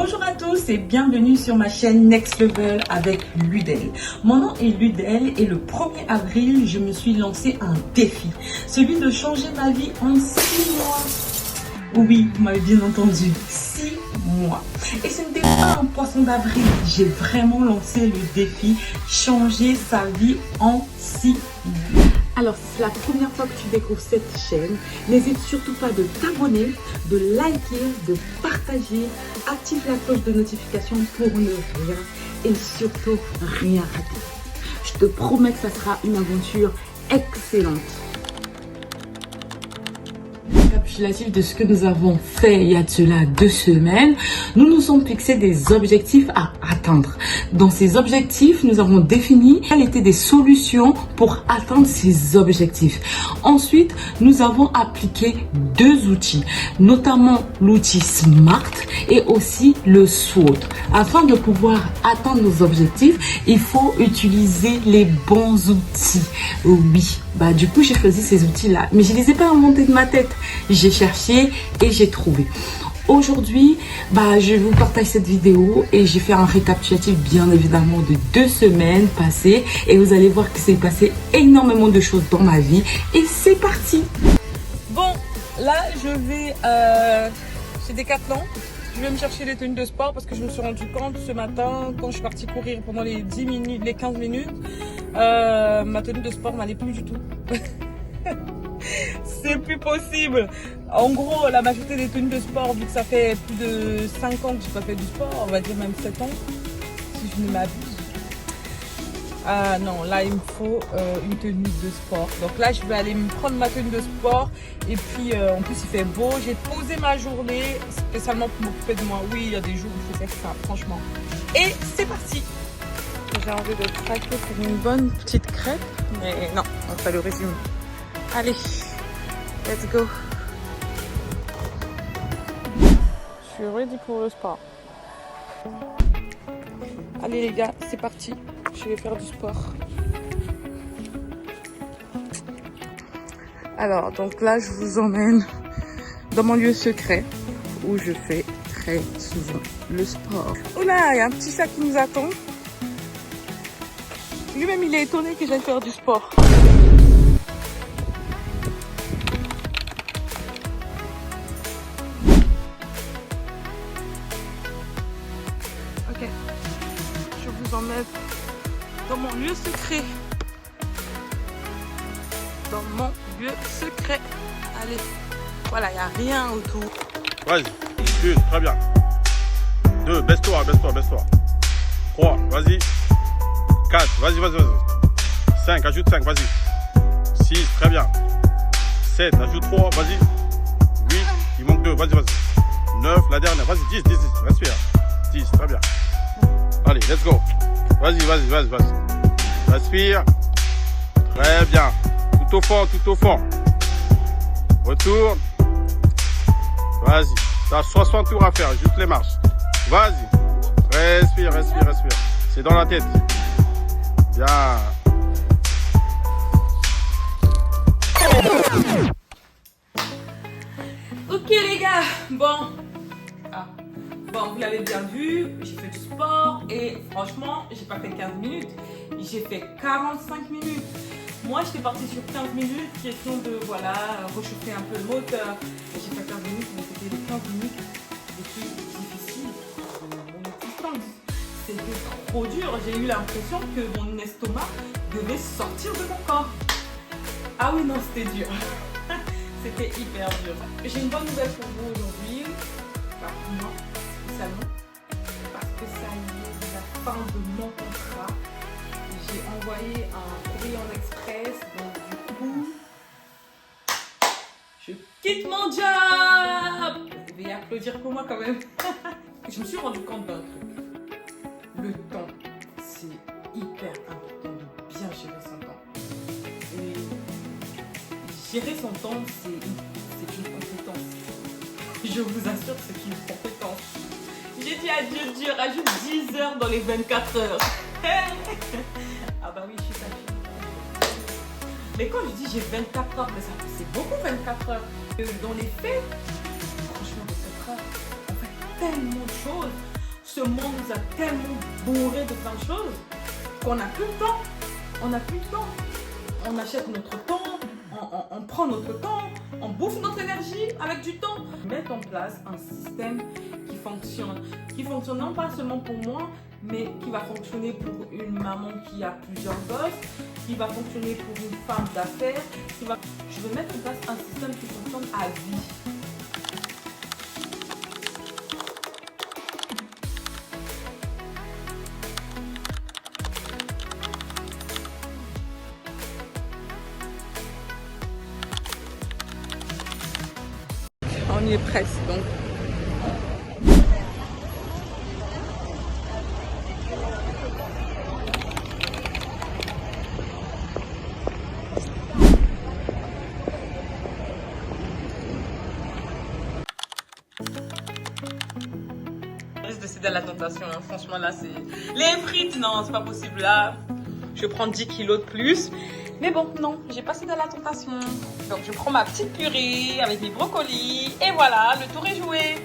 Bonjour à tous et bienvenue sur ma chaîne Next Level avec Ludel. Mon nom est Ludel et le 1er avril, je me suis lancé un défi. Celui de changer ma vie en 6 mois. Oui, vous m'avez bien entendu, 6 mois. Et ce n'était pas un poisson d'avril, j'ai vraiment lancé le défi changer sa vie en 6 mois. Alors, si c'est la première fois que tu découvres cette chaîne, n'hésite surtout pas de t'abonner, de liker, de partager, active la cloche de notification pour ne rien et surtout rien rater. Je te promets que ça sera une aventure excellente. Récapitulatif de ce que nous avons fait il y a de cela 2 semaines, nous nous sommes fixés des objectifs à atteindre. Dans ces objectifs, nous avons défini quelles étaient des solutions pour atteindre ces objectifs. Ensuite, nous avons appliqué 2 outils, notamment l'outil SMART et aussi le SWOT. Afin de pouvoir atteindre nos objectifs, il faut utiliser les bons outils. Oui, du coup, j'ai choisi ces outils-là, mais je ne les ai pas inventés de ma tête. J'ai cherché et j'ai trouvé. Aujourd'hui, je vous partage cette vidéo et j'ai fait un récapitulatif bien évidemment de 2 semaines passées et vous allez voir qu'il s'est passé énormément de choses dans ma vie et c'est parti. Bon, là je vais chez Decathlon. Je vais me chercher les tenues de sport parce que je me suis rendu compte ce matin quand je suis partie courir pendant les 10 minutes, les 15 minutes, ma tenue de sport n'allait plus du tout. C'est plus possible. En gros, la majorité des tenues de sport, vu que ça fait plus de 5 ans que je n'ai pas fait du sport, on va dire même 7 ans, si je ne m'abuse. Ah non, là il me faut une tenue de sport. Donc là, je vais aller me prendre ma tenue de sport. Et puis, en plus, il fait beau. J'ai posé ma journée spécialement pour m'occuper de moi. Oui, il y a des jours où je fais ça, franchement. Et c'est parti. J'ai envie de craquer pour une bonne petite crêpe. Mais non, on va faire le résumé. Allez, let's go. Je suis ready pour le sport. Allez les gars, c'est parti. Je vais faire du sport. Alors, donc là, je vous emmène dans mon lieu secret où je fais très souvent le sport. Oh là, il y a un petit sac qui nous attend. Lui-même, il est étonné que j'aille faire du sport. Ok, je vous emmène dans mon lieu secret. Dans mon lieu secret. Allez, voilà, il n'y a rien autour. Vas-y, 1, très bien. 2, baisse-toi. 3, vas-y. 4, vas-y. 5, ajoute 5, vas-y. 6, très bien. 7, ajoute 3, vas-y. 8, il manque 2, vas-y. 9, la dernière, vas-y, 10, respire. 10, très bien. Allez, let's go. Vas-y. Respire. Très bien. Tout au fond. Retourne. Vas-y. T'as 60 tours à faire, juste les marches. Vas-y. Respire. C'est dans la tête. Bien. Ok les gars, bon, vous l'avez bien vu, j'ai fait du sport et franchement, j'ai pas fait 15 minutes, j'ai fait 45 minutes. Moi, j'étais partie sur 15 minutes, question de réchauffer un peu le moteur. J'ai fait 15 minutes, mais c'était les 15 minutes les plus difficiles de mon existence. C'était trop dur, j'ai eu l'impression que mon estomac devait sortir de mon corps. Ah oui, non, c'était dur. C'était hyper dur. J'ai une bonne nouvelle pour vous aujourd'hui. Pour moi, spécialement. Parce que ça y est, la fin de mon contrat. J'ai envoyé un courrier en express. Donc du coup, je quitte mon job. Vous devez applaudir pour moi quand même. Je me suis rendu compte d'un truc. Le temps, c'est hyper important de bien gérer son temps. Et gérer son temps, c'est une compétence. Je vous assure que c'est une compétence. J'ai dit à Dieu, rajoute 10 heures dans les 24 heures. Ah bah oui, je suis sa fille. Mais quand je dis j'ai 24 heures, c'est beaucoup 24 heures. Dans les faits, franchement, 24 heures, on fait tellement de choses. Ce monde nous a tellement bourré de plein de choses qu'on n'a plus le temps. On n'a plus le temps. On achète notre temps, on prend notre temps, on bouffe notre énergie avec du temps. Mettre en place un système qui fonctionne non pas seulement pour moi, mais qui va fonctionner pour une maman qui a plusieurs gosses, qui va fonctionner pour une femme d'affaires, Je vais mettre en place un système qui fonctionne à vie. On y est presque donc. Je risque de céder à la tentation, hein. Franchement là c'est... Les frites, non c'est pas possible là. Je prends 10 kilos de plus. Mais bon, non, j'ai pas cédé à la tentation. Donc je prends ma petite purée avec mes brocolis. Et voilà, le tour est joué.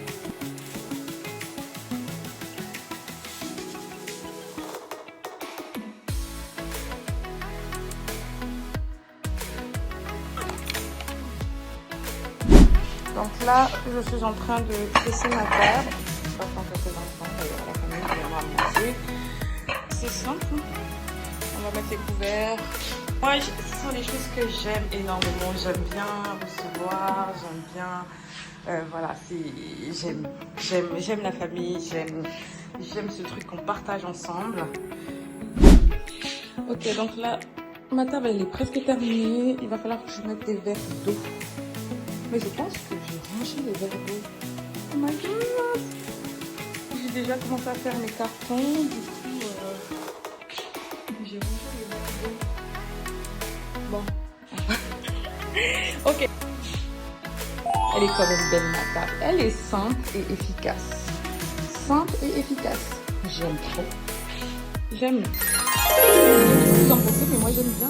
Donc là, je suis en train de presser ma table. J'attends quelques instants, d'ailleurs, la famille viendra manger. C'est simple. On va mettre les couverts. Moi, ce sont des choses que j'aime énormément. J'aime bien recevoir, j'aime bien... voilà, j'aime la famille, j'aime ce truc qu'on partage ensemble. Ok, donc là, ma table, elle est presque terminée. Il va falloir que je mette des verres d'eau. Mais je pense que j'ai rangé les verres d'eau. Oh my god! J'ai déjà commencé à faire mes cartons. Du coup, j'ai rangé les verres d'eau. Bon. Ok. Elle est quand même belle, ma table. Elle est simple et efficace. Simple et efficace. J'aime trop. J'aime. Vous en pensez, mais moi j'aime bien.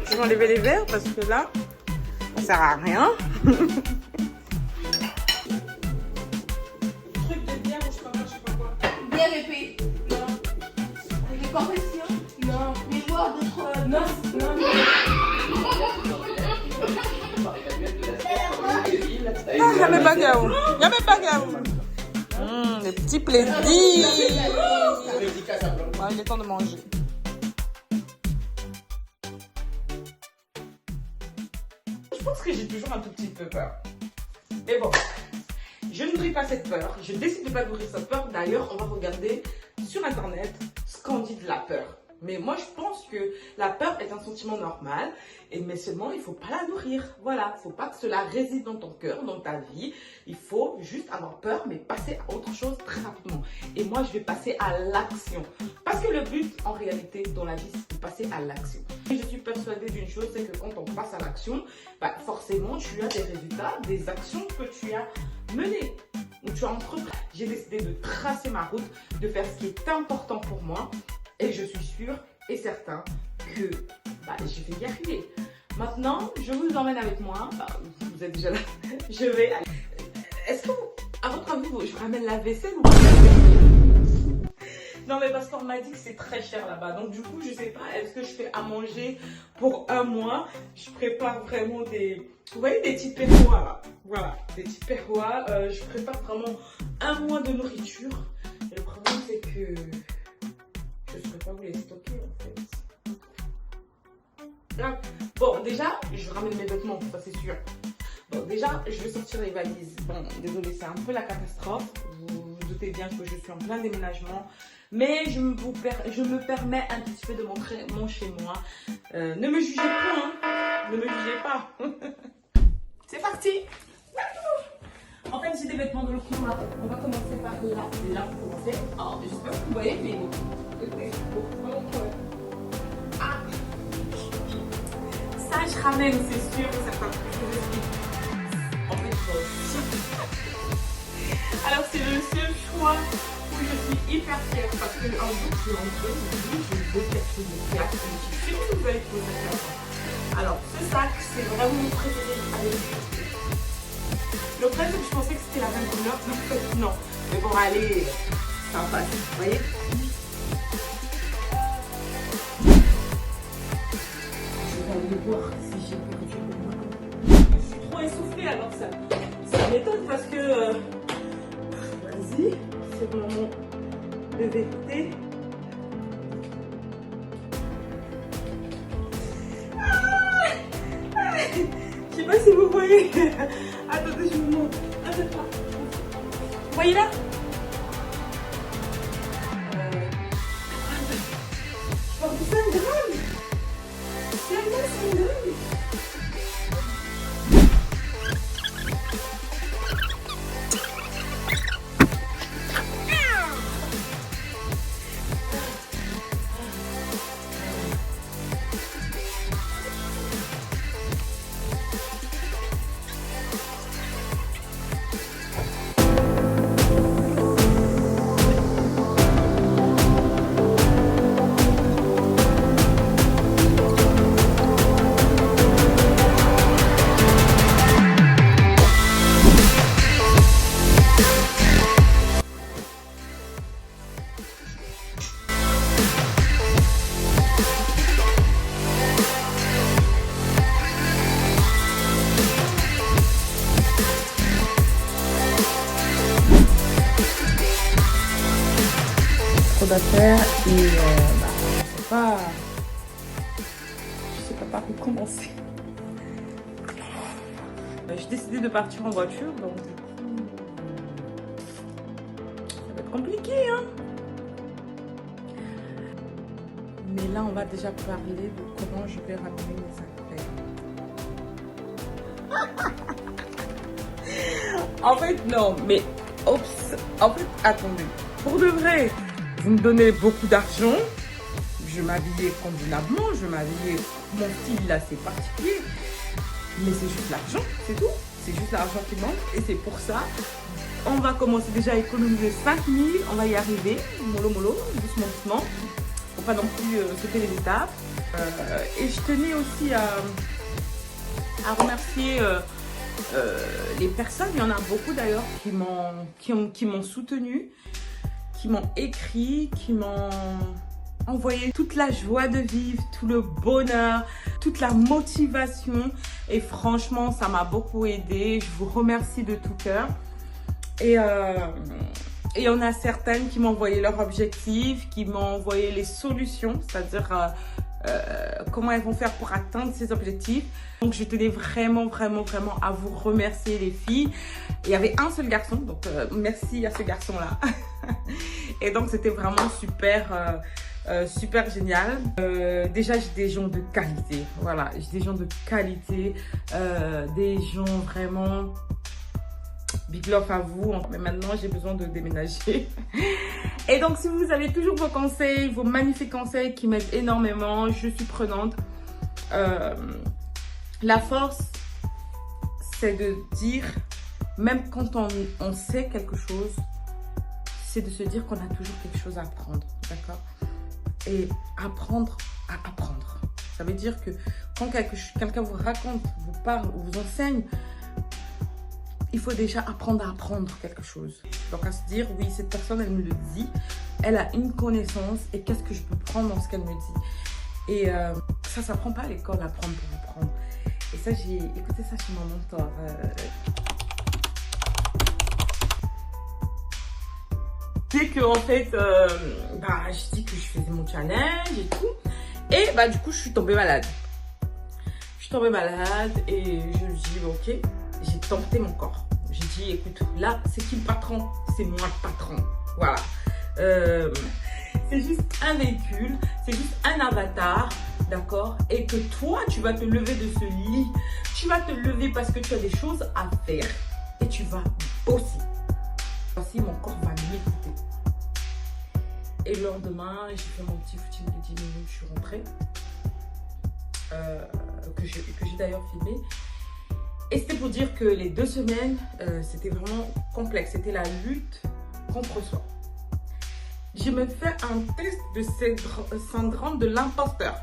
Je vais enlever les verres parce que là, ça sert à rien. Truc de bière ou je sais pas quoi. Bière et puis. Non. Des confessions. Non. Les bois de trop. Non. Y'a mes bagaou. Y'a mes bagaou. Les petits plaisirs. Ouais, il est temps de manger. Je pense que j'ai toujours un tout petit peu peur. Mais bon, je ne nourris pas cette peur. Je décide de ne pas nourrir cette peur. D'ailleurs, on va regarder sur Internet ce qu'on dit de la peur. Mais moi, je pense que la peur est un sentiment normal. Mais seulement, il ne faut pas la nourrir. Voilà, il ne faut pas que cela réside dans ton cœur, dans ta vie. Il faut juste avoir peur, mais passer à autre chose très rapidement. Et moi, je vais passer à l'action. Parce que le but, en réalité, dans la vie, c'est de passer à l'action. Et je suis persuadée d'une chose, c'est que quand on passe à l'action, bah, forcément, tu as des résultats, des actions que tu as menées, ou tu as entrepris. J'ai décidé de tracer ma route, de faire ce qui est important pour moi. Et je suis sûre et certain que je vais y arriver. Maintenant, je vous emmène avec moi. Vous êtes déjà là. Je vais aller. Est-ce que, à votre avis, je ramène la vaisselle ou pas? Non, mais parce qu'on m'a dit que c'est très cher là-bas. Donc, du coup, je sais pas. Est-ce que je fais à manger pour un mois? Je prépare vraiment des... Vous voyez, des petits perrois là. Voilà, des petits perrois. Je prépare vraiment un mois de nourriture. Et le problème, c'est que... je ne saurais pas vous les stocker en fait. Donc, bon, déjà, je ramène mes vêtements, ça c'est sûr. Bon, déjà, je vais sortir les valises. Bon, désolé, c'est un peu la catastrophe. Vous vous doutez bien que je suis en plein déménagement. Mais je me permets un petit peu de montrer mon chez-moi. Ne me jugez pas, hein. Ne me jugez pas. C'est parti. En fait, j'ai des vêtements de l'option là. On va commencer par là. Là, pour commencer. Alors, j'espère que vous voyez, mais bon. Ah. Ça, je ramène, c'est sûr. Ça va plus en fait, alors, c'est le seul choix où je suis hyper fière parce que un jour, je suis rentrée, je veux quelque chose de fier. Je suis sûre que vous allez trouver ça. Alors, ce sac, c'est vraiment mon préféré avec Le problème, c'est que je pensais que c'était la même couleur, mais en fait, non. Mais bon, allez, ça passe, vous voyez. Je vais aller voir si j'ai perdu le moi. Je suis trop essoufflée, alors ça m'étonne parce que... Vas-y, c'est mon moment de vérité. Je sais pas si vous voyez. Attendez, je vous montre. Attends. Vous voyez là? Je porte 5 grammes. 5 grammes. D'affaires et je sais pas par où commencer. J'ai décidé de partir en voiture, donc du coup ça va être compliqué, hein. Mais là on va déjà parler de comment je vais ramener mes affaires. En fait non, mais oups, en fait attendez, pour de vrai. Vous me donnez beaucoup d'argent, je m'habillais convenablement, mon style là c'est particulier, mais c'est juste l'argent, c'est tout, c'est juste l'argent qui manque et c'est pour ça, on va commencer déjà à économiser 5 000, on va y arriver, mollo, doucement, pour pas non plus sauter les étapes. Et je tenais aussi à remercier les personnes, il y en a beaucoup d'ailleurs qui m'ont soutenu, qui m'ont écrit, qui m'ont envoyé toute la joie de vivre, tout le bonheur, toute la motivation. Et franchement, ça m'a beaucoup aidé. Je vous remercie de tout cœur. Et il y en a certaines qui m'ont envoyé leurs objectifs, qui m'ont envoyé les solutions, c'est-à-dire comment elles vont faire pour atteindre ces objectifs. Donc je tenais vraiment à vous remercier les filles. Il y avait un seul garçon, donc merci à ce garçon-là. Et donc c'était vraiment super génial. Déjà j'ai des gens de qualité, voilà, j'ai des gens de qualité, des gens vraiment big love à vous. Mais maintenant j'ai besoin de déménager. Et donc si vous avez toujours vos conseils, vos magnifiques conseils qui m'aident énormément, je suis prenante. La force, c'est de dire, même quand on sait quelque chose, c'est de se dire qu'on a toujours quelque chose à apprendre, d'accord? Et apprendre à apprendre. Ça veut dire que quand quelqu'un vous raconte, vous parle ou vous enseigne, il faut déjà apprendre à apprendre quelque chose. Donc à se dire, oui, cette personne, elle me le dit, elle a une connaissance et qu'est-ce que je peux prendre dans ce qu'elle me dit. Et ça ne s'apprend pas à l'école, apprendre pour apprendre. Et ça, j'ai écouté ça chez mon mentor. Dès que en fait, je dis que je faisais mon challenge et tout. Et du coup, je suis tombée malade. Je suis tombée malade et je me dis, ok, j'ai tenté mon corps. J'ai dit, écoute, là, c'est qui le patron? C'est moi le patron. Voilà. C'est juste un véhicule, c'est juste un avatar, d'accord? Et que toi, tu vas te lever de ce lit. Tu vas te lever parce que tu as des choses à faire et tu vas bosser. Voici, mon corps va m'écouter. Et le lendemain, j'ai fait mon petit footing de 10 minutes, je suis rentrée. Que j'ai d'ailleurs filmé. Et c'était pour dire que les 2 semaines, c'était vraiment complexe. C'était la lutte contre soi. Je me fais un test de syndrome de l'imposteur.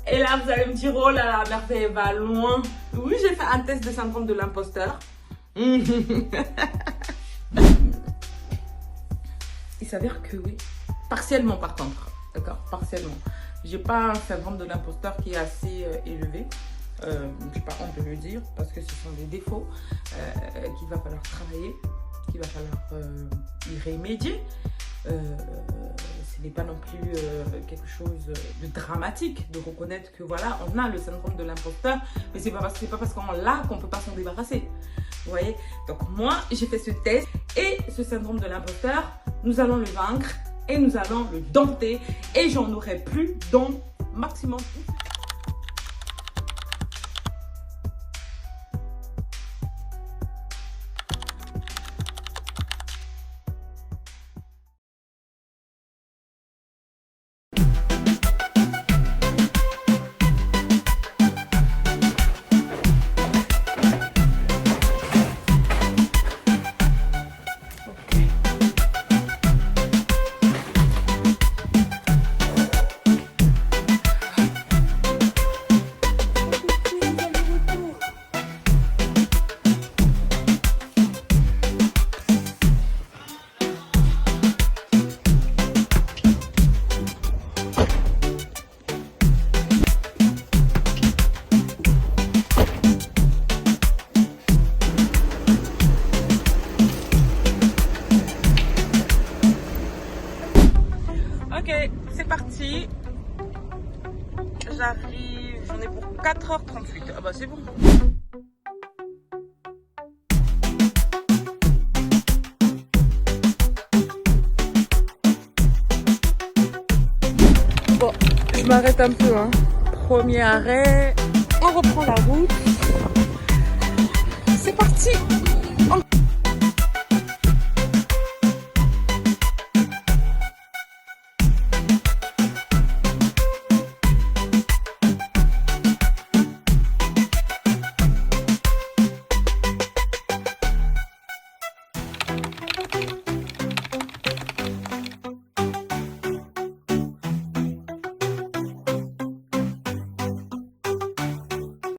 Et là, vous allez me dire, oh là là, Merveille va loin. Oui, j'ai fait un test de syndrome de l'imposteur. Il s'avère que oui, partiellement par contre, d'accord, partiellement. J'ai pas un syndrome de l'imposteur qui est assez élevé. J'ai pas honte de le dire parce que ce sont des défauts qu'il va falloir travailler, qu'il va falloir y remédier. Ce n'est pas non plus quelque chose de dramatique de reconnaître que voilà, on a le syndrome de l'imposteur, mais c'est pas parce qu'on l'a qu'on peut pas s'en débarrasser. Vous voyez? Donc moi, j'ai fait ce test et ce syndrome de l'imposteur, nous allons le vaincre et nous allons le dompter et j'en aurai plus dans maximum. Ok, c'est parti. J'arrive, j'en ai pour 4h38. Ah bah c'est bon. Bon, je m'arrête un peu, hein. Premier arrêt, on reprend la route.